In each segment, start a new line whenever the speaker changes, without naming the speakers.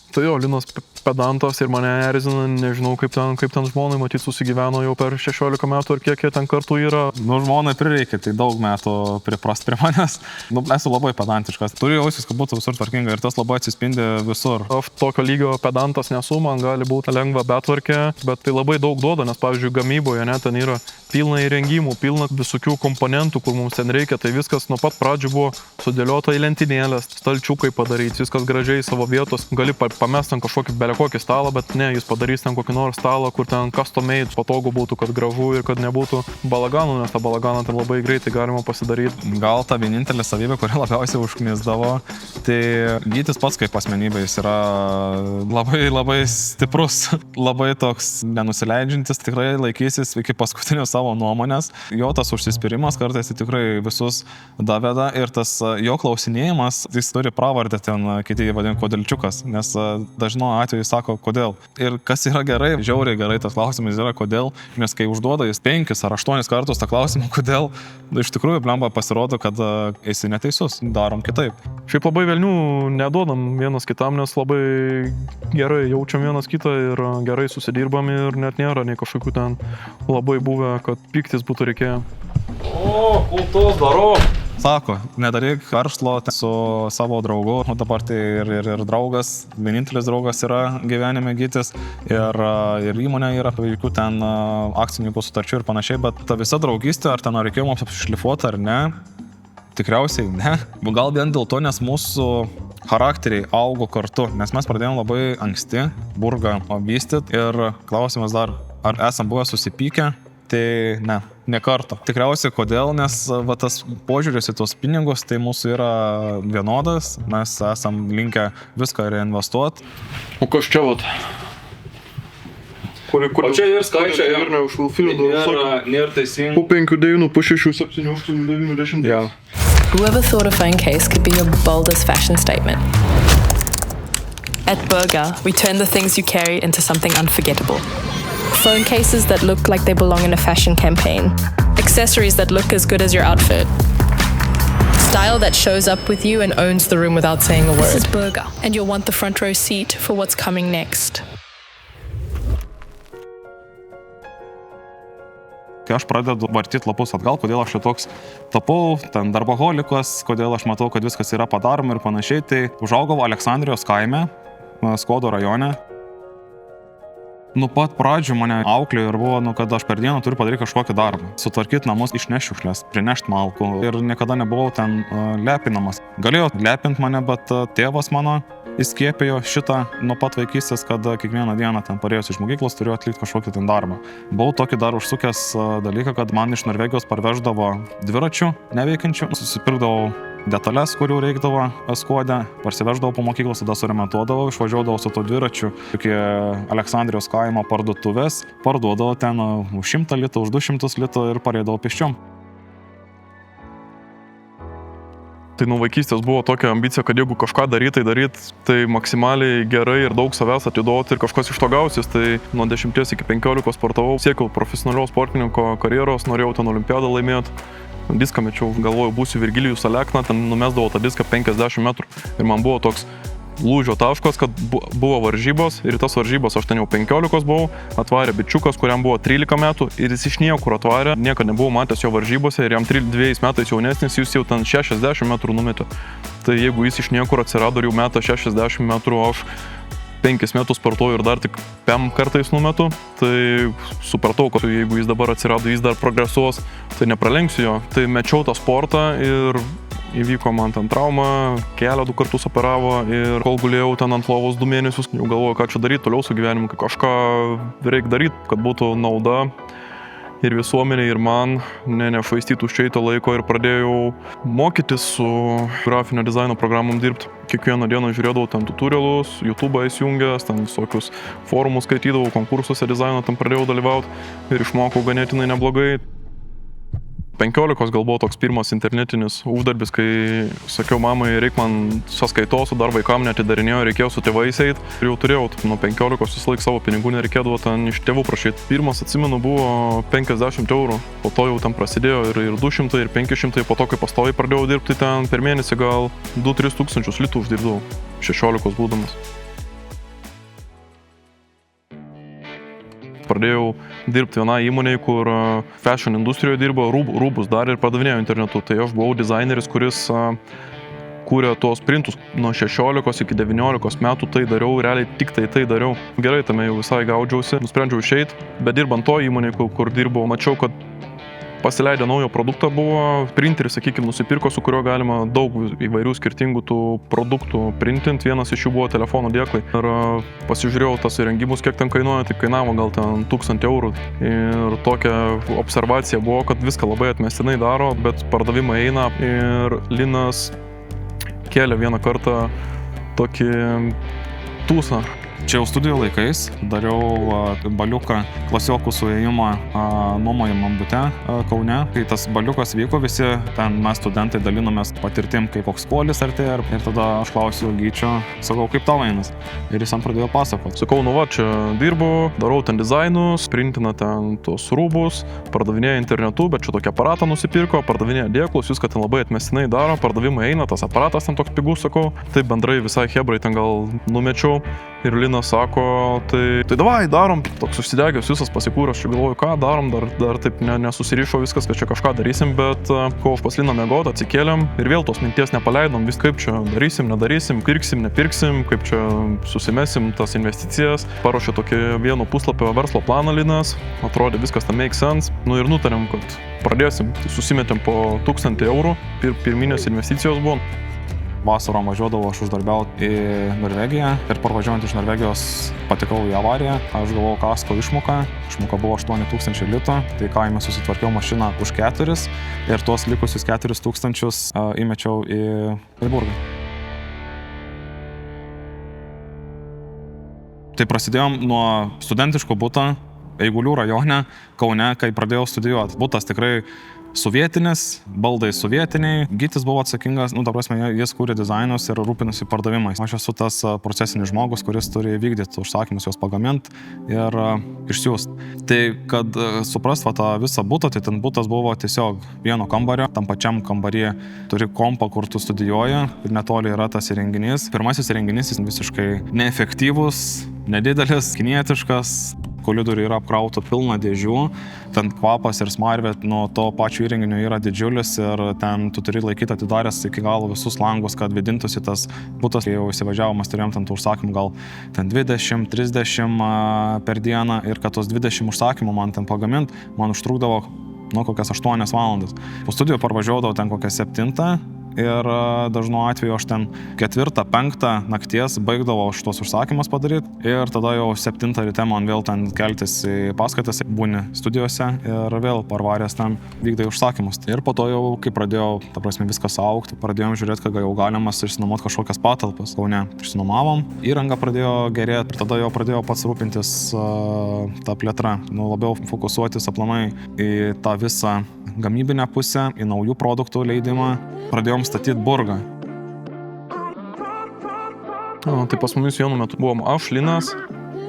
Tai jo, Linas pedantas ir mane erzina, nežinau kaip ten žmonai, matyt, susigyveno jau per 16 metų ir kiek jie ten kartu yra.
Nu, žmonai prireikia, tai daug metų priprast prie manęs. Nu, esu labai pedantiškas. Turiu jausis, kad būtų visur tvarkinga ir tas labai atsispindi visur.
Aš tokio lygio pedantas nesu, man gali būti lengva betvarkė, bet tai labai daug duoda, nes pavyzdžiui gamyboje ten yra pilna įrengimų, pilna visokių komponentų, kur mums ten reikia, tai viskas nuo pat pradžių buvo sudėliota į lentynėlės, stalčiukai padaryti, viskas gražiai savo vietos, gali pamest ant kažkokį belekokį stalą, bet ne, jūs padarys ten kokį nors stalą, kur ten custom made, patogu būtų, kad gražu ir kad nebūtų balaganų, nes tą balaganą ten labai greitai galima pasidaryti.
Gal ta vienintelė savybė, kuri labiausiai užknisdavo, tai Gytis pats kaip asmenybė, jis yra labai stiprus, labai toks nenusileidžiantis, tikrai laikysis iki paskutinio savo nuomonės. Jo tas užsispyrimas kartais tikrai visus daveda ir tas jo klausinėjimas, jis turi pravardę ten, kiti jį vadina kodėlčiukas, nes dažnu atveju sako kodėl. Ir kas yra gerai, žiauriai gerai tas klausimas yra kodėl, nes kai užduoda jis 5 ar 8 kartus tą klausimą kodėl, iš tikrųjų blemba pasirodo, kad esi neteisus, darom kitaip.
Šiaip labai velnių neduodam vienas kitam, nes labai gerai jaučiam vienas kitą ir gerai susidirbam ir net nėra nei kažkokių ten labai buvę, kad piktis būtų reikėję.
O, kultos daro.
Sako, nedaryk verslo su savo draugu, o dabar tai ir draugas, vienintelis draugas yra gyvenime Gytis ir įmonė yra jokių ten akcininkų sutarčių ir panašiai, bet ta visa draugystė, ar ten reikėjo mums apšlifuoti ar ne, tikriausiai ne. Gal vien dėl to, nes mūsų charakteriai augo kartu, nes mes pradėjome labai anksti burgą vystyti ir klausimas dar, ar esam buvę susipykę, tai ne kartą. Tikriausiai kodėl, nes tas požiūris į tuos pinigus, tai mūsų yra vienodas, mes esam linkę viską reinvestuoti.
O kas čia vat?
O čia ir skaičia,
ir neužvilfildo.
Nėra teisinga.
Po 5, 9, po 6, 7, 8, 9, 10.
Yeah.
Whoever thought a phone case could be your boldest fashion statement? At Burger, we turn the things you carry into something unforgettable. Phone cases that look like they belong in a fashion campaign. Accessories that look as good as your outfit. Style that shows up with you and owns the room without saying a word. This is Burger, and you'll want the front row seat for what's coming next.
Kai aš pradedu vartyti lapus atgal, kodėl aš toks tapau, ten darbaholikas, kodėl aš matau, kad viskas yra padaroma ir panašiai, tai užaugau Aleksandrijos kaime, Skuodo rajone. Nuo pat pradžių mane auklėjo ir buvo, kad aš per dieną turiu padaryti kažkokį darbą. Sutvarkyti namus, išnešti šiukšles, prinešti malkų ir niekada nebuvau ten lepinamas. Galėjo lepinti mane, bet tėvas mano įskiepijo šitą nuo pat vaikystės, kad kiekvieną dieną ten parėjus iš mokyklos turėjau atlikti kažkokį ten darbą. Buvau tokį dar užsukęs dalyką, kad man iš Norvegijos parveždavo dviračių neveikiančių, susipirkdavau detalės, kurių reikdavo Skuode, parsiveždavau po mokyklos, tada suremontuodavau, išvažiuodavau su to dviračiu iki Aleksandrijos kaimo parduotuvės, parduodavau ten už 100 litų, už 200 litų ir pareidavau pėsčiom.
Tai nuo vaikystės buvo tokia ambicija, kad jeigu kažką daryt, tai maksimaliai gerai ir daug savęs atiduoti ir kažkas iš to gausis. Tai nuo 10 iki 15 sportavau, siekiau profesionalios sportininko karjeros, norėjau ten olimpiadą laimėti. Diską mečiau, galvojau, būsiu Virgilijus Alekna, ten numesdavau tą diską 50 metrų. Ir man buvo toks lūžio taškas, kad buvo varžybos ir tas varžybos aš ten jau 15 buvau, atvarė bičiukas, kuriam buvo 13 metų ir jis iš niekur atvarė, niekada nebuvau matęs jo varžybose ir jam 2 metais jaunesnis, jis jau ten 60 metrų numetė. Tai jeigu jis iš niekur atsirado ir jau metą 60 metrų, aš 5 metus sportuoju ir dar tik 5 kartais numetu, tai supratau, kad jeigu jis dabar atsirado, jis dar progresuos, tai nepralenksiu jo. Tai mečiau tą sportą ir įvyko man ten trauma, kelią 2 kartus operavo ir kol gulėjau ten ant lovos 2 mėnesius, jau galvoju, ką čia daryti toliau su gyvenimu, kažką reikia daryti, kad būtų nauda ir visuomenė, ir man, nešvaistyti tuščiai to laiko ir pradėjau mokytis su grafinio dizaino programom dirbti. Kiekvieną dieną žiūrėdavau ten tutorialus, YouTube'ą įsijungęs, ten visokius forumus skaitydavau, konkursuose dizaino tam pradėjau dalyvauti ir išmokau ganėtinai neblogai. 15 gal buvo toks pirmas internetinis uždarbis, kai sakiau mamai, reikia man sąskaitos, o dar vaikam neatidarinėjo, reikėjo su tėvais eit. Ir jau turėjau nuo 15 visą laiką savo pinigų, nereikėdavo ten iš tėvų prašyti. Pirmas, atsimenu, buvo 50 eurų, po to jau ten prasidėjo ir 200, ir 500, po to, kai pastoviai pradėjau dirbti ten per mėnesį, gal 2-3 tūkstančius litų uždirbdavau, 16 būdamas. pradėjau dirbti vieną įmonėje, kur fashion industrijoje dirbo, rūbus dar ir pardavinėjo internetu. Tai aš buvau dizaineris, kuris kūrė tuos printus nuo 16 iki 19 metų, tai dariau, realiai tik tai dariau. Gerai, tame jau visai gaudžiausi, nusprendžiau išeit, bet dirbant to įmonėje, kur dirbau, mačiau, kad pasileidę naujo produktą buvo, printeris, sakykime, nusipirko, su kuriuo galima daug įvairių skirtingų tų produktų printint. Vienas iš jų buvo telefono dėklai. Ir pasižiūrėjau tas įrengimus, kiek ten kainuoja, tai kainavo gal ten 1000 eurų. Ir tokia observacija buvo, kad viską labai atmestinai daro, bet pardavimai eina. Ir Linas kėlė vieną kartą tokį tūsą.
Čia jau studijų laikais dariau baliuką klasiokų suėjimą nuomojamam bute Kaune. Kai tas baliukas vyko, visi ten mes studentai dalinomės patirtim, kaip koks skolis artėja. Ir tada aš klausiau Gyčio, sakau, kaip tau einas? Ir jis man pradėjo pasakot.
Sakau, nu va, čia dirbu, darau ten dizainus, printina ten tos rūbus, pardavinėja internetu, bet čia tokį aparatą nusipirko, pardavinėja dėklus, viską ten labai atmestinai daro, pardavimai eina, tas aparatas ten toks pigus, sakau. Taip bendrai visai hebrai ten gal numečiau. Ir Linas sako, tai davai, darom, toks užsidegęs visas pasikūręs, čia galvoju, ką darom, dar taip nesusirišo viskas, kad čia kažką darysim, bet kol aš pas Liną miegot, atsikėlėm ir vėl tos minties nepaleidom, vis kaip čia darysim, nedarysim, pirksim, nepirksim, kaip čia susimesim tas investicijas. Paruošė tokį vieno puslapio verslo planą Linas, atrodė viskas tam make sense, nu ir nutarėm, kad pradėsim, tai susimetėm po 1000 eurų, pirminės investicijos buvo.
Vasarom važiuodavau aš uždarbiauti į Norvegiją ir parvažiuojant iš Norvegijos patekau į avariją. Aš gavau kasko išmoką. Išmoka buvo 8000 litų. Tai kaime susitvarkiau mašiną už 4 ir tuos likusius 4000 įmečiau į Burgą. Tai prasidėjom nuo studentiško buto Eigulių rajone Kaune, kai pradėjau studijuoti. Butas tikrai sovietinis, baldai sovietiniai. Gytis buvo atsakingas, ta prasme, jis kūrė dizainus ir rūpinosi pardavimais. Aš esu tas procesinis žmogus, kuris turi vykdyti užsakymus, juos pagaminti ir išsiųsti. Tai kad suprast tą visą butą, tai ten butas buvo tiesiog vieno kambario, tam pačiam kambaryje turi kompą, kur tu studijuoji ir netoli yra tas įrenginys. Pirmasis įrenginys jis visiškai neefektyvus, nedidelis, kinietiškas. Kolidorių yra apkrauta pilna dėžių, ten kvapas ir smarvė nuo to pačio įrenginio yra didžiulis ir ten tu turi laikyti atidaręs iki galo visus langus, kad vidintųsi tas butas. Kai jau įsivažiavom, mes turėjom ten tų užsakymų gal ten 20-30 per dieną ir kad tos 20 užsakymų man ten pagamint, man užtrukdavo kokias 8 valandas. Po studijų parvažiuodavau ten kokią 7 ir dažnu atveju aš ten 4-5 nakties baigdavau šitos užsakymus padaryti ir tada jau 7 ryte man vėl ten keltis į paskaitas, būni studijose ir vėl parvaręs ten vykdai užsakymus. Ir po to jau, kai pradėjau, ta prasme, viskas augti, pradėjom žiūrėti, kad jau galimas išsinuomoti kažkokias patalpas. Kaune išsinuomavom, įranga pradėjo gerėti ir tada jau pradėjau pats rūpintis tą plėtrą, labiau fokusuotis aplamai į tą visą gamybinę pusę, į naujų produktų leidimą. Pradėjom statyti Burgą.
Tai pas mumis vienu metu buvom aš, Linas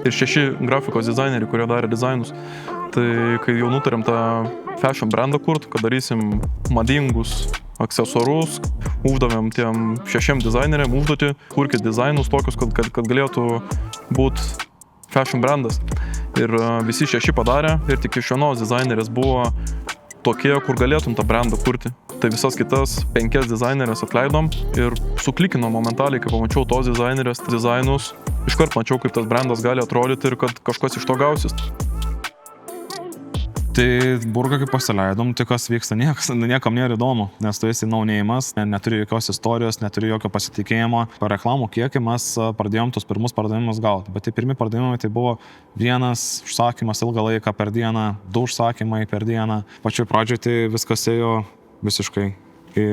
ir 6 grafikos dizaineriai, kurie darė dizainus. Tai kai jau nutarėm tą fashion brandą kurt, kad darysim madingus aksesuarus, uždavėm tiem 6 dizaineriam užduoti, kurkit dizainus tokius, kad galėtų būti fashion brandas. Ir visi 6 padarė ir tik iš vienos dizainerės buvo tokie, kur galėtum tą brandą kurti. Tai visas kitas 5 dizainerės atleidom ir suklikinom momentaliai, kai pamačiau tos dizainerės dizainus. Iškart mačiau, kaip tas brandas gali atrodyti ir kad kažkas iš to gausis.
Tai Burgą kaip pasileidom, tai kas vyksta, niekam nėra įdomu, nes tu esi naunėjimas, neturi jokios istorijos, neturi jokio pasitikėjimo. Per reklamų kiekį mes pradėjom tus pirmus pardavimus gauti, bet tai pirmi pardavimai tai buvo 1 užsakymas ilgą laiką per dieną, 2 užsakymai per dieną. Pačioj pradžioj tai viskas ėjo visiškai į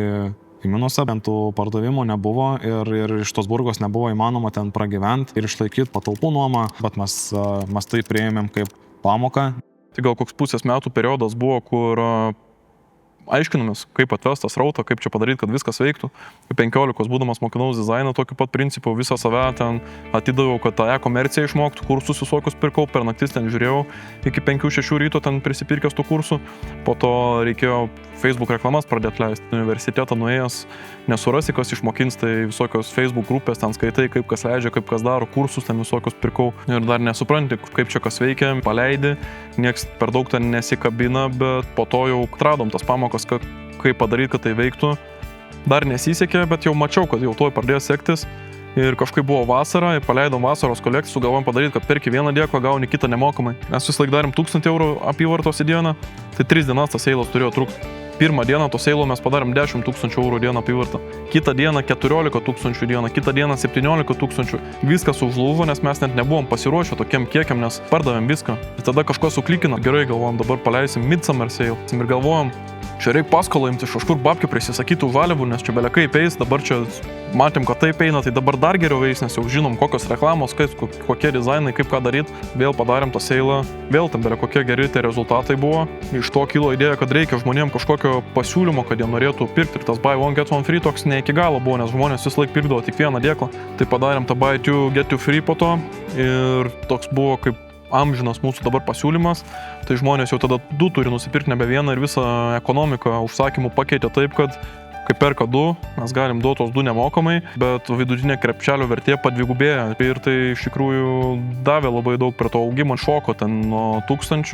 minusą, bent tų pardavimų nebuvo ir iš tos Burgos nebuvo įmanoma ten pragyventi ir išlaikyti patalpų nuomą, bet mes tai priėmėm kaip pamoką.
Tai gal koks pusės metų periodas buvo, kur aiškinomės, kaip atvest tą srautą, kaip čia padaryti, kad viskas veiktų. 15 būdamas mokinaus dizainą, tokiu pat principu visą save ten atidaviau, kad tą e-komerciją išmoktų, kursus visokius pirkau, per naktis ten žiūrėjau, iki 5-6 ryto ten prisipirkęs tų kursų. Po to reikėjo Facebook reklamas pradėti leisti. Universitetą nuėjęs nesurasi, kas išmokins, tai visokios Facebook grupės, ten skaitai, kaip kas leidžia, kaip kas daro, kursus ten visokios pirkau ir dar nesupranti, kaip čia kas veikia, paleidi, nieks per daug ten nesikabina, bet po to jau atradom tas pamokas, kaip padaryti, kad tai veiktų. Dar nesisekė, bet jau mačiau, kad jau toj pradėjo sektis. Ir kažkaip buvo vasara, paleidom vasaros kolekciją, sugalvojom padaryti, kad perki vieną dėklą, gauni kitą nemokamai. Mes vis laik darim 1000 eurų apyvartos į dieną, tai 3 dienas tas eilas turėjo trukti. Pirmą dieną to seilo mes padarėm 10 000 eurų dieną apyvartą. Kitą dieną 14 000 dieną, kitą dieną 17 000. Viskas užlūvo, nes mes net nebuvom pasiruošę tokiem kiekiam, nes pardavėm viską. Ir tada kažkas suklikino, gerai galvojom, dabar paleisim Midsummer sale. Ir galvojom, čia reikia paskolą imti iš kažkur babkių prisisakyti už žaliavų, nes čia belekai eis, dabar čia matėm, kad taip eina, tai dabar dar geriau eis, nes jau žinom, kokios reklamos, kokie dizainai, kaip ką daryti. Vėl padarėm tą seilą, vėl ten belekokie geri tie rezultatai buvo. Iš to kilo idėja, kad reikia žmonėm kažkokio pasiūlymo, kad jie norėtų pirkti. Ir tas buy one get one free toks ne iki galo buvo, nes žmonės vis laik pirkdavo tik vieną dėklą. Tai padarėm tą buy two get two free po to ir toks buvo kaip amžinas mūsų dabar pasiūlymas, tai žmonės jau tada 2 turi nusipirkti nebe vieną ir visą ekonomiką užsakymų pakeitė taip, kad kai perka 2, mes galim duoti tos 2 nemokamai, bet vidutinė krepšelio vertė padvigubėja ir tai iš tikrųjų davė labai daug prie to augimo, šoko ten nuo 1000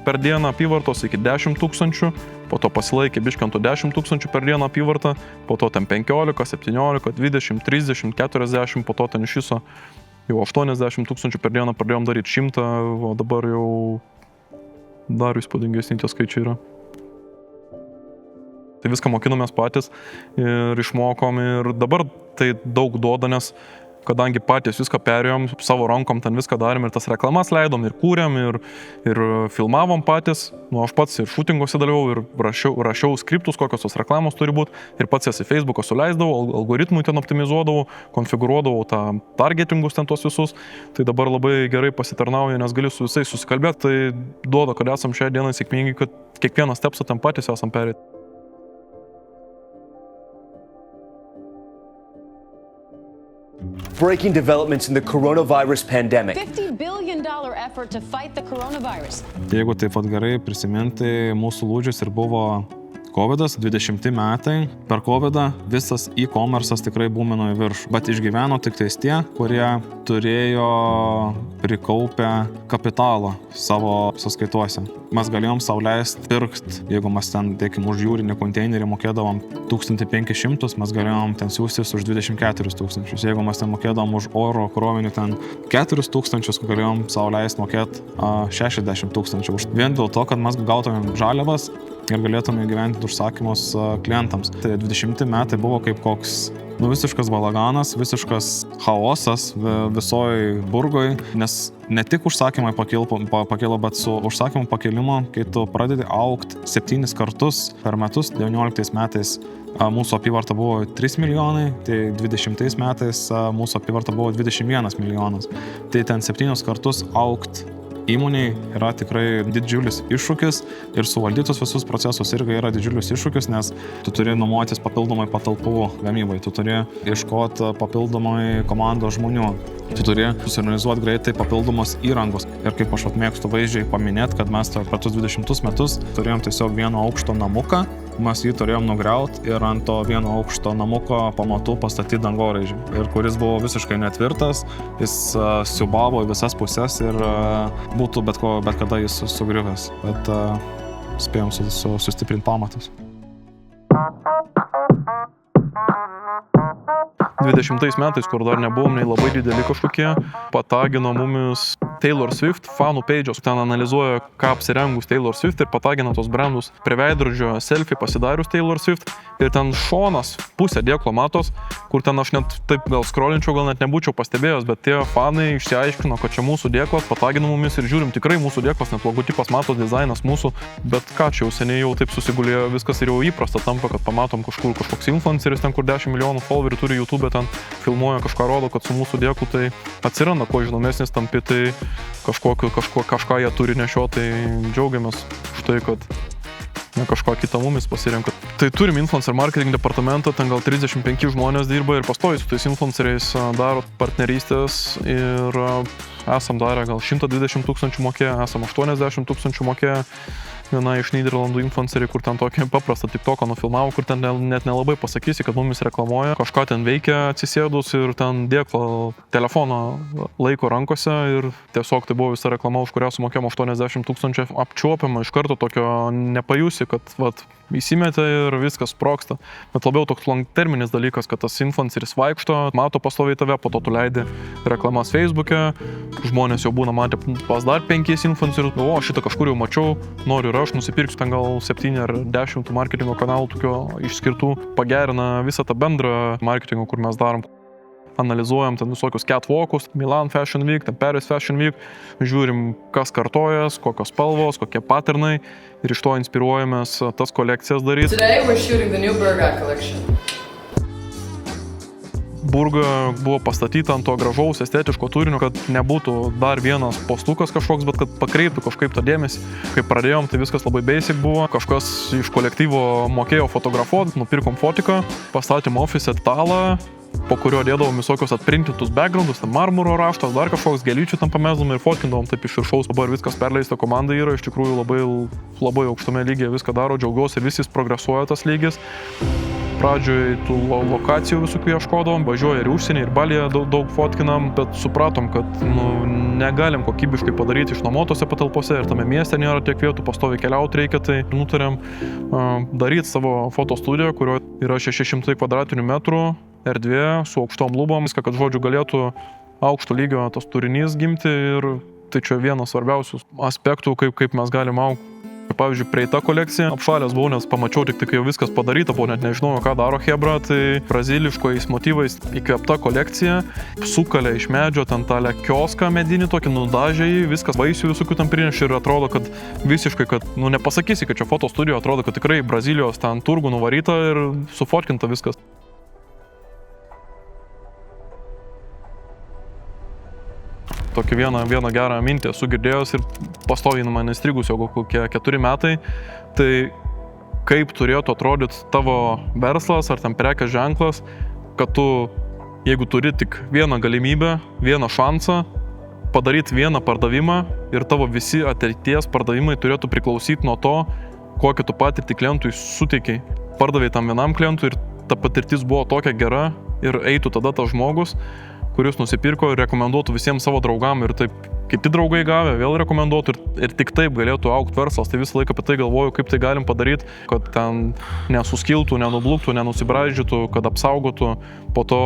per dieną apyvartos iki 10 000, po to pasilaikė biškantų 10 000 per dieną apyvartą, po to ten 15, 17, 20, 30, 40, po to ten iš viso jau 80 000 per dieną pradėjom daryti 100, o dabar jau dar įspūdingesni tie skaičiai yra. Tai viską mokinomės patys ir išmokom ir dabar tai daug duoda, nes kadangi patys viską perėjom, savo rankom ten viską darėm ir tas reklamas leidom ir kūrėm ir filmavom patys. Nu, aš pats ir šūtinguose dalyvau ir rašiau skriptus, kokios tos reklamos turi būti ir pats jas į Facebooką suleisdavau, algoritmui ten optimizuodavau, konfigūruodavau tą targetingus ten tos visus. Tai dabar labai gerai pasitarnauja, nes gali su visais susikalbėti, tai duoda, kad esam šią dieną sėkmingi, kad kiekvieną stepsą ten patys esam perėti.
Breaking developments in the coronavirus pandemic.
$50 billion effort to fight the coronavirus.
Jeigu taip pat gerai prisiminti, mūsų lūdžius ir buvo Covidas, 20 metai. Per Covidą visas e-commerce'as tikrai būmino į viršų, bet išgyveno tik tais tie, kurie turėjo prikaupę kapitalą savo sąskaituose. Mes galėjom sau leisti pirkti, jeigu mes ten, teikim, už jūrinį konteinerį mokėdavom 1500, mes galėjom ten siūstis už 24 000. Jeigu mes ten mokėdavom už oro krovinį ten 4000, galėjom sau leisti mokėti 60 000. Vien dėl to, kad mes gautumėm žaliavas ir galėtume gyventi užsakymus klientams. Tai 20 metai buvo kaip koks visiškas balaganas, visiškas chaosas visoje burgoje, nes ne tik užsakymai pakilo, bet su užsakymų pakilimu, kai tu pradedi augti 7 kartus per metus, 19 metais mūsų apyvarta buvo 3 milijonai, tai 20 metais mūsų apyvarta buvo 21 milijonas. Tai ten 7 kartus augti įmoniai yra tikrai didžiulis iššūkis ir suvaldytus visus procesus irgi yra didžiulis iššūkis, nes tu turi nuomotis papildomai patalpų gamybai, tu turi ieškoti papildomai komandos žmonių, tu turi susiorganizuoti greitai papildomos įrangos. Ir kaip aš mėgstu vaizdžiai paminėti, kad mes per tuos 20 metus turėjom tiesiog vieno aukšto namuką, mes jį turėjom nugriauti ir ant to vieno aukšto namuko pamatų pastatyti dangoraižį. Ir kuris buvo visiškai netvirtas, jis siubavo į visas pusės ir būtų bet kada jis sugriuvęs. Bet spėjom sustiprinti pamatus.
20 metais, kur dar nebuvom nei labai dideli kažkokie, patagino mumis Taylor Swift fanų page'os. Ten analizuoja, ką apsirengus Taylor Swift ir patagina tos brandus prie veidrodžio selfie pasidarius Taylor Swift. Ir ten šonas pusė dėklo matos, kur ten aš net taip gal scrollinčiau, gal net nebūčiau pastebėjęs, bet tie fanai išsiaiškino, kad čia mūsų dėklas, patagino mumis ir žiūrim, tikrai mūsų dėklas, net logotipas matos, dizainas mūsų, bet ką čia jau seniai jau taip susigulėjo viskas ir jau įprasta tampa, kad pamatom kažkoks influenceris ten, kur 10 milijonų followerių turi YouTube, ten filmuoja kažką, rodo, kad su mūsų dėklu tai atsiranda, kuo žinomesnis tampi, tai kažką jie turi nešioti, tai džiaugiamės už tai, kad ne kažką kitą mumis pasirenka. Tai turim influencer marketing departamentą, ten gal 35 žmonės dirba ir pastoviai su tais influenceriais daro partnerystės ir esam darę gal 120 000 mokėję, esam 80 000 mokėję viena iš Nyderlandų influenceriai, kur ten tokį paprastą TikToką nufilmavo, kur ten net nelabai pasakysi, kad mumis reklamuoja, kažką ten veikia atsisėdus ir ten dėklą telefoną laiko rankose ir tiesiog tai buvo visa reklama, už kurią sumokėjom 80 000 apčiuopiama, iš karto tokio nepajusi, kad vat, įsimetė ir viskas sproksta. Bet labiau toks longterminis dalykas, kad tas influenceris vaikšto, mato pastoviai tave, po to tu leidi reklamas Facebook'e, žmonės jau būna matę pas dar 5 influencerius, o šitą kažkur jau mačiau, noriu ir aš nusipirksiu ten gal 7 ar 10 marketingo kanalų tokio išskirtų, pagerina visą tą bendrą marketingą, kur mes darom. Analizuojam ten visokius catwalkus, Milan Fashion Week, ten Paris Fashion Week, žiūrim, kas kartojas, kokios spalvos, kokie patternai ir iš to inspiruojamės tas kolekcijas daryti.
Today we're shooting the new Burga collection.
Burga buvo pastatyta ant to gražaus, estetiško turinio, kad nebūtų dar vienas postukas kažkoks, bet kad pakreiptų kažkaip tą dėmesį. Kai pradėjom, tai viskas labai basic buvo. Kažkas iš kolektyvo mokėjo fotografuoti, nupirkom fotiką, pastatėm office talą, po kurio dėdavom visokios atprintintus backgroundus, ten marmuro raštas, dar kažkoks gėlyčių tam pamesdavom ir fotkindavom taip iš viršaus. Dabar viskas perleista, komanda yra iš tikrųjų labai aukštame lygyje viską daro, džiaugiuosi ir vis progresuoja tas lygis. Pradžioj tų lokacijų visokių ieškodavom, važiuoja ir užsienį, ir Balyje daug fotkinam, bet supratom, kad negalim kokybiškai padaryti išnuomotose patalpose ir tame mieste nėra tiek vietų, pastoviai keliauti reikia, tai nutarėm daryti savo fotostudiją, kurio yra 600 kvadratinių metrų erdvė su aukštom lubom, viską, kad žodžiu galėtų aukšto lygio tas turinys gimti ir tai čia vienas svarbiausių aspektų, kaip mes galim augti. Pavyzdžiui, prieita kolekcija, apšalęs buvau, nes pamačiau tik kai jau viskas padaryta, buvo net nežinojau, ką daro Hebra, tai braziliškojais motyvais įkvėpta kolekcija, sukalė iš medžio ten tą kioską medinį, tokį nudažė jį, viskas vaisių visokių tam prinešė ir atrodo, kad visiškai, kad, nepasakysi, kad čia fotostudijo, atrodo, kad tikrai Brazilijos ten turgų nuvaryta ir sufotkinta viskas. Tokį vieną gerą mintį esu girdėjęs ir pastoviai man įstrigus jau kokie 4 metai, tai kaip turėtų atrodyti tavo verslas ar ten prekės ženklas, kad tu, jeigu turi tik vieną galimybę, vieną šansą, padaryti vieną pardavimą ir tavo visi ateities pardavimai turėtų priklausyti nuo to, kokį tu patirtį klientui suteikiai. Pardavai tam vienam klientui ir ta patirtis buvo tokia gera ir eitų tada tas žmogus, kuris nusipirko ir rekomenduotų visiems savo draugam ir taip kiti draugai gavę vėl rekomenduotų ir tik taip galėtų augti verslas. Tai visą laiką apie tai galvoju, kaip tai galim padaryti, kad ten nesuskiltų, nenubluktų, nenusibraidžytų, kad apsaugotų. Po to,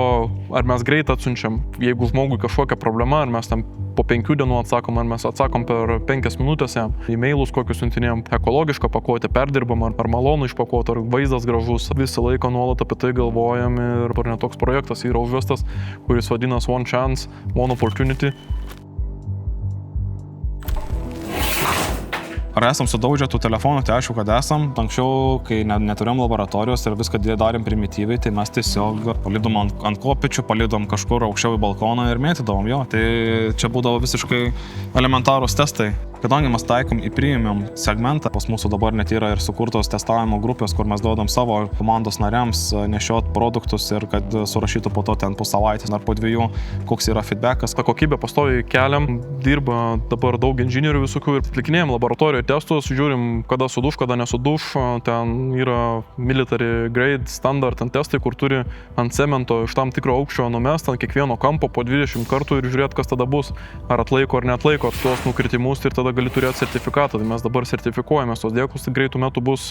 ar mes greit atsiunčiam, jeigu žmogui kažkokia problema, ar mes tam po 5 dienų atsakom, ar mes atsakom per 5 minutės jam, e-mailus kokius siuntinėjom, ekologišką pakuotę, perdirbam, ar malonų išpakuot, ar vaizdas gražus. Visą laiką nuolat apie tai galvojam ir net toks projektas yra užvestas, kuris vadinas One Chance, One Opportunity.
Ar esam sudaužę tų telefonų, tai aišku, kad esam. Anksčiau, kai neturėjom laboratorijos ir viską darėm primityviai, tai mes tiesiog palydom ant kopėčių, palydom kažkur aukščiau į balkoną ir mėtydavom jo. Tai čia būdavo visiškai elementarūs testai. Kadangi mes taikom į premium segmentą, pas mūsų dabar net yra ir sukurtos testavimo grupės, kur mes duodam savo komandos nariams nešiot produktus ir kad surašytų po to ten po savaitės ar po 2, koks yra feedbackas.
Ta kokybė pastoviai keliam, dirba dabar daug inžinierių visokių ir atlikinėjom laboratorijoje testus, žiūrim, kada suduš, kada nesuduš. Ten yra military grade standard testai, kur turi ant cemento iš tam tikro aukščio numest ant kiekvieno kampo po 20 kartų ir žiūrėt, kas tada bus, ar atlaiko ar neatlaiko tuos nukritimus ir tada gali turėti sertifikatą. Tai mes dabar sertifikuojame tos dėklus, tai greitų metų bus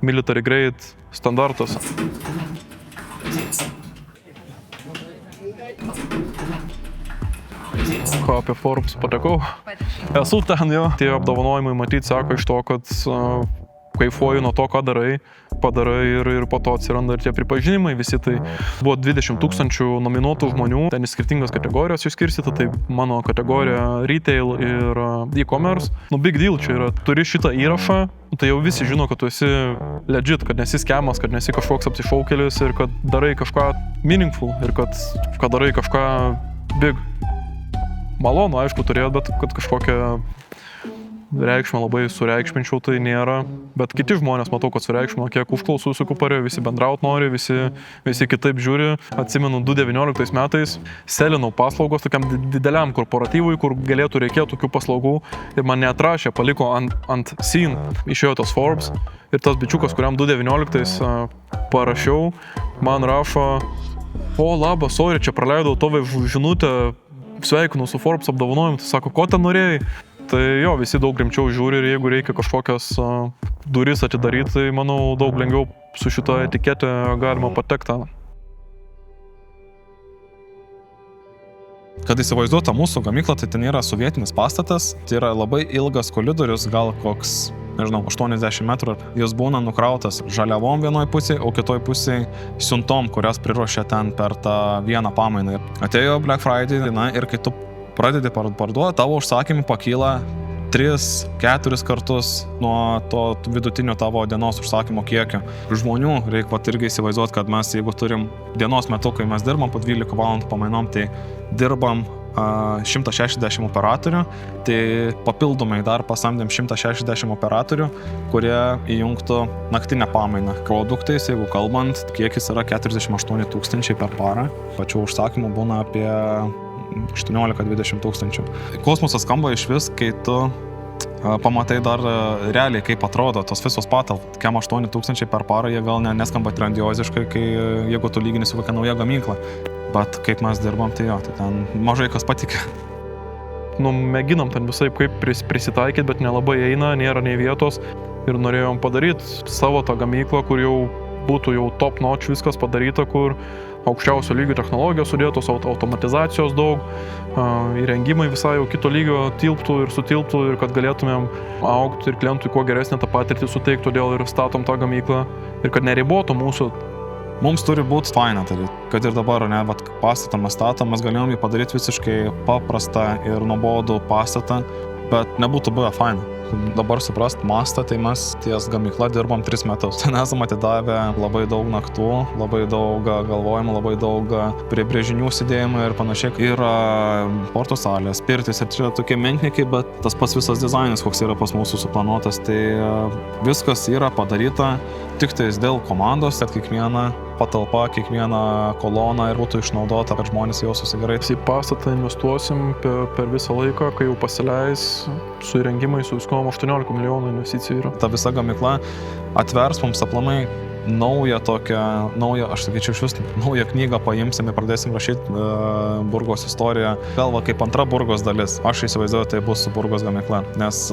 military grade standartas. Ką apie Forbes patekau? Esu ten jo. Tie apdovanojimai matyti sako iš to, kad kaifuoju nuo to, ką padarai ir po to atsiranda ir tie pripažinimai visi. Tai buvo 20 000 nominuotų žmonių, ten į skirtingas kategorijas išskirstyta, tai mano kategorija retail ir e-commerce. Big deal čia yra, turi šitą įrašą, tai jau visi žino, kad tu esi legit, kad nesi skemas, kad nesi kažkoks apsišaukėlis ir kad darai kažką meaningful ir kad darai kažką big. Malonu, aišku, turėjot, bet kad kažkokią reikšmę labai sureikšminčiau, tai nėra, bet kiti žmonės matau, kad sureikšmino, kiek užklausų sukuparė, visi bendraut nori, visi kitaip žiūri. Atsimenu, 2019 metais selinau paslaugos tokiam dideliam korporatyvui, kur galėtų reikėti tokių paslaugų ir man neatrašė, paliko ant scene, išėjo tas Forbes ir tas bičiukas, kuriam 2019 parašiau, man rašo, o labas, sorry, čia praleidau tavo žinutę, sveikinu su Forbes apdovanojimu, tai sako, ko ten norėjai? Tai jo, visi daug rimčiau žiūri ir jeigu reikia kažkokias duris atidaryti, tai manau daug lengviau su šita etiketė galima patekti.
Kad įsivaizduota mūsų gamykla, tai ten yra sovietinis pastatas, tai yra labai ilgas koridorius, gal koks, nežinau, 80 metrų. Jis būna nukrautas žaliavom vienoj pusėje, o kitoj pusėje siuntom, kurias priruošė ten per tą vieną pamainą. Atėjo Black Friday diena ir kai tu pradedi parduoti, tavo užsakymai pakyla 3-4 kartus nuo to vidutinio tavo dienos užsakymo kiekio. Žmonių reikia irgi įsivaizduoti, kad mes, jeigu turim dienos metu, kai mes dirbam po 12 valandų pamainom, tai dirbam 160 operatorių, tai papildomai dar pasamdėm 160 operatorių, kurie įjungtų naktinę pamainą. Produktais, jeigu kalbant, kiekis yra 48 000 per parą, pačių užsakymų būna apie 18-20 tūkstančių. Kosmosas skamba iš vis, kai tu pamatai dar realiai, kaip atrodo tos visos patalpos. 8 000 per parą, jie gal neskamba grandioziškai, jeigu tu lygini su kokia nauja gamykla. Bet kaip mes dirbam, tai jo, tai ten mažai kas patikė.
Mėginam ten visai kaip prisitaikyti, bet nelabai eina, nėra nei vietos. Ir norėjom padaryti savo tą gamyklą, kur jau būtų jau top notch viskas padaryta, kur aukščiausio lygio technologijos sudėtos, automatizacijos daug, įrengimai visai jau kito lygio tilptų ir sutilptų ir kad galėtumėm augti ir klientui kuo geresnę tą patirtį suteikti, todėl ir statom tą gamyklą ir kad neribotų mūsų.
Mums turi būti faina, tai kad ir dabar, pastatą mes statom, mes galėjom jį padaryti visiškai paprastą ir nuobodų pastatą, bet nebūtų buvę faina. Dabar suprast mastą, tai mes ties gamykla dirbam 3 metus. Ten esam atidavę labai daug naktų, labai daug galvojimų, labai daug prie brėžinių sėdėjimų ir panašiai. Yra sporto salės, pirtis ir čia tokie menkniekiai, bet tas pats visas dizainas, koks yra pas mūsų suplanuotas, tai viskas yra padaryta tik tais dėl komandos, kad kiekviena patalpa, kiekviena kolona ir būtų išnaudota, kad žmonės jaustųsi gerai.
Į pastatą investuosim per visą laiką, kai jau pasileis su įrengimai, su viskom 18 milijonų investicijų yra.
Ta visa gamykla atvers mums aplamai naują, aš sakyčiau, šis naują knygą paimsim ir pradėsim rašyti Burgos istoriją. Galva kaip antra Burgos dalis. Aš įsivaizduoju, tai bus su Burgos gamykla, nes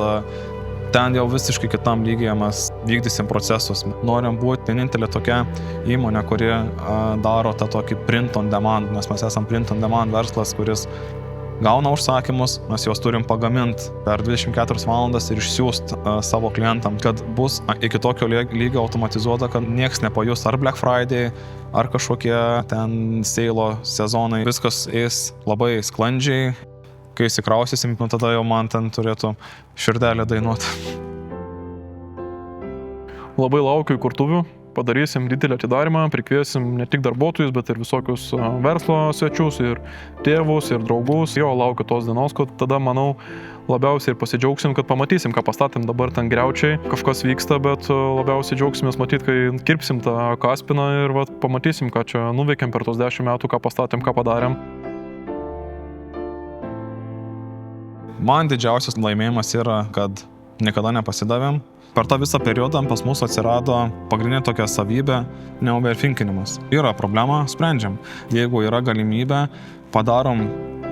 ten jau visiškai kitam lygyje mes vykdysim procesus. Norim būti vienintelė tokia įmonė, kuri daro tą tokį print on demand, nes mes esam print on demand verslas, kuris gauna užsakymus, mes juos turim pagaminti per 24 valandas ir išsiųsti savo klientam, kad bus iki tokio lygio automatizuota, kad nieks nepajus ar Black Friday, ar kažkokie ten seilo sezonai. Viskas eis labai sklandžiai. Kai įsikrausysim, tada jau man ten turėtų širdelė dainuoti.
Labai laukiu įkurtuvių, padarysim didelį atidarimą, prikviesim ne tik darbuotojus, bet ir visokius verslo svečius, ir tėvus, ir draugus. Jo, laukiu tos dienos, kad tada, manau, labiausiai ir pasidžiaugsim, kad pamatysim, ką pastatėm dabar ten griaučiai. Kažkas vyksta, bet labiausiai džiaugsimės matyti, kai kirpsim tą kaspiną ir pamatysim, ką čia nuveikėm per tos 10 metų, ką pastatėm, ką padarėm.
Man didžiausias laimėjimas yra, kad niekada nepasidavėm. Per tą visą periodą pas mus atsirado pagrindinė tokia savybė – neoverthinkinimas. Yra problema, sprendžiam. Jeigu yra galimybė, padarom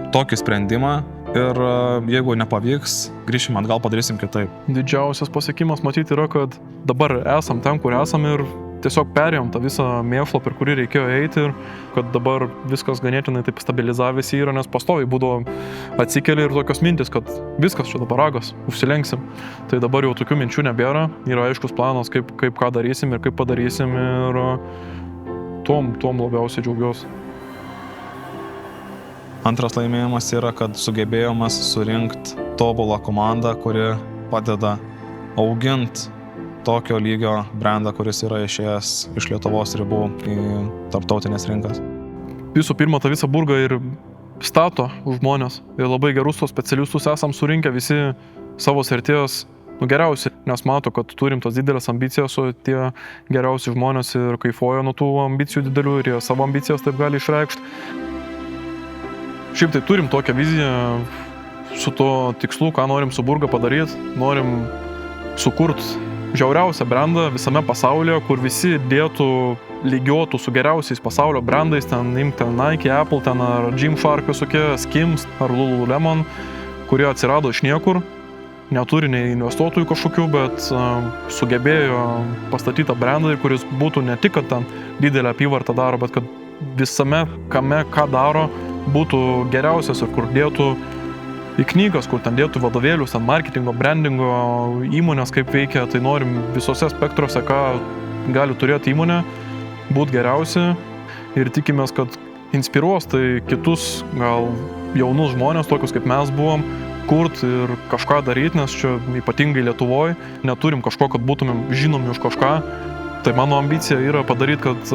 tokį sprendimą ir jeigu nepavyks, grįšim atgal, padarysim kitaip.
Didžiausias pasiekimas matyti yra, kad dabar esam ten, kur esam ir tiesiog perėjom tą visą mėšlą, per kurį reikėjo eiti ir kad dabar viskas ganėtinai taip stabilizavęs yra, nes pastoviai būdavo atsikeli ir tokios mintis, kad viskas čia dabar ragas, užsilenksim. Tai dabar jau tokių minčių nebėra, yra aiškus planas, kaip ką darysim ir kaip padarysim ir tom labiausiai džiaugiuosi.
Antras laimėjimas yra, kad sugebėjome surinkti tobulą komandą, kuri padeda auginti tokio lygio brandą, kuris yra išėjęs iš Lietuvos ribų į tarptautinės rinkas.
Visų pirma, tą visą burgą ir stato žmonės. Ir labai gerus tos specialistus esam surinkę visi savo srities geriausi, nes mato, kad turim tas didelės ambicijas, o tie geriausi žmonės ir kaifuoja nuo tų ambicijų didelių ir jie savo ambicijas taip gali išreikšti. Šiaip tai turim tokią viziją su to tikslu, ką norim su Burga padaryti. Norim sukurti žiauriausią brandą visame pasaulyje, kur visi dėtų lygiotų su geriausiais pasaulio brandais, ten Nike, Apple, ten ar Gymshark visokie, Skims ar Lululemon, kurie atsirado iš niekur. Neturi nei investuotojų kažkokių, bet sugebėjo pastatytą brandą, kuris būtų ne tik, kad ten didelę apyvartą daro, bet kad visame, ką daro, būtų geriausias ir kur dėtų į knygas, kur ten dėtų vadovėlius, ten marketingo, brandingo, įmonės kaip veikia, tai norim visose spektruose, ką gali turėti įmonė, būti geriausi ir tikimės, kad inspiruos tai kitus gal jaunus žmonės, tokius kaip mes buvom, kurt ir kažką daryti, nes čia ypatingai Lietuvoje neturim kažko, kad būtumėm žinomi už kažką. Tai mano ambicija yra padaryti, kad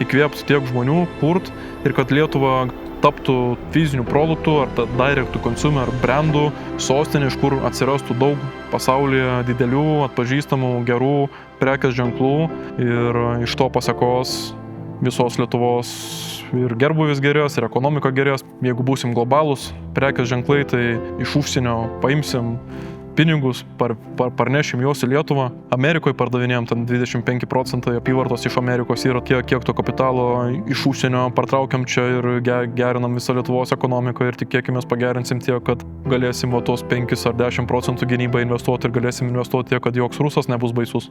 įkvėptų tiek žmonių kurt ir kad Lietuva taptų fizinių produktų ar direct to consumer brandų sostinė, iš kur atsirastų daug pasaulyje didelių, atpažįstamų, gerų prekės ženklų ir iš to pasekos visos Lietuvos ir gerbuvis gerės, ir ekonomika gerės. Jeigu būsim globalūs prekės ženklai, tai iš užsienio paimsim pinigus, parnešim juos į Lietuvą. Amerikoje pardavinėjom, ten 25% apyvartos iš Amerikos yra kiek to kapitalo iš užsienio partraukiam čia ir gerinam visą Lietuvos ekonomiką ir tikėkimės pagerinsim tiek, kad galėsim tos 5 ar 10% gynybai investuoti ir galėsim investuoti tiek, kad joks rusas nebus baisus.